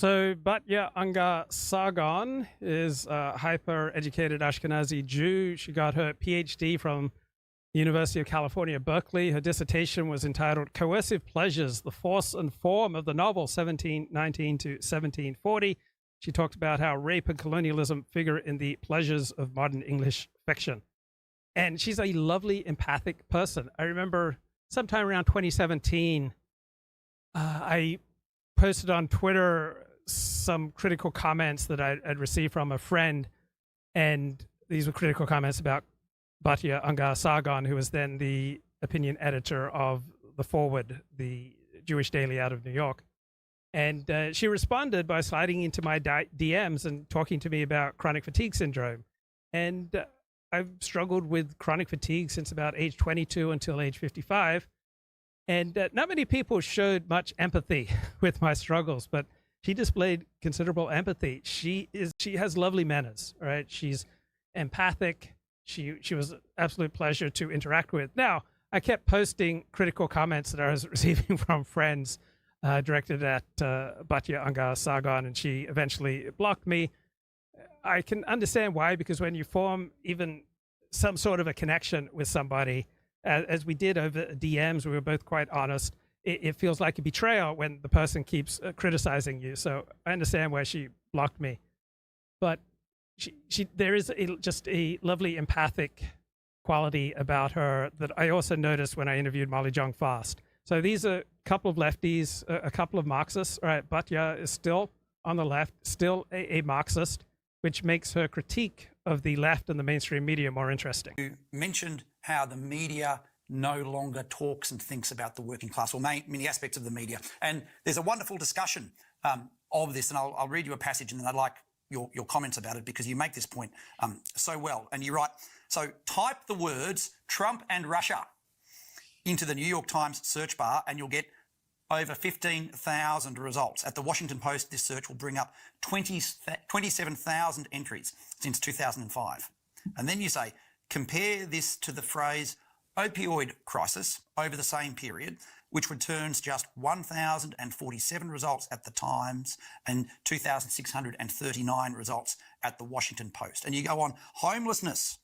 So Batya Angar Sargon is a hyper-educated Ashkenazi Jew. She got her PhD from the University of California, Berkeley. Her dissertation was entitled Coercive Pleasures, the Force and Form of the Novel 1719 to 1740. She talked about how rape and colonialism figure in the pleasures of modern English fiction. And she's a lovely, empathic person. I remember sometime around 2017, I posted on Twitter some critical comments that I'd received from a friend, and these were critical comments about Batya Angar Sargon, who was then the opinion editor of The Forward, the Jewish daily out of New York. And she responded by sliding into my DMs and talking to me about chronic fatigue syndrome. And I've struggled with chronic fatigue since about age 22 until age 55. And not many people showed much empathy with my struggles, but she displayed considerable empathy. She has lovely manners, right? She's empathic. She was an absolute pleasure to interact with. Now, I kept posting critical comments that I was receiving from friends directed at Batya Angar Sargon, and she eventually blocked me. I can understand why, because when you form even some sort of a connection with somebody, as we did over DMs, we were both quite honest, it feels like a betrayal when the person keeps criticizing you. So I understand why she blocked me. But there is just a lovely empathic quality about her that I also noticed when I interviewed Molly Jong Fast. So these are a couple of lefties, a couple of Marxists. All right, Batya is still on the left, still a Marxist, which makes her critique of the left and the mainstream media more interesting. You mentioned how the media no longer talks and thinks about the working class, or many aspects of the media. And there's a wonderful discussion of this, and I'll read you a passage, and then I'd like your comments about it, because you make this point so well. And you write, so type the words Trump and Russia into the New York Times search bar, and you'll get over 15,000 results. At the Washington Post, this search will bring up 27,000 entries since 2005. And then you say, compare this to the phrase opioid crisis over the same period, which returns just 1,047 results at the Times and 2,639 results at the Washington Post. And you go on, homelessness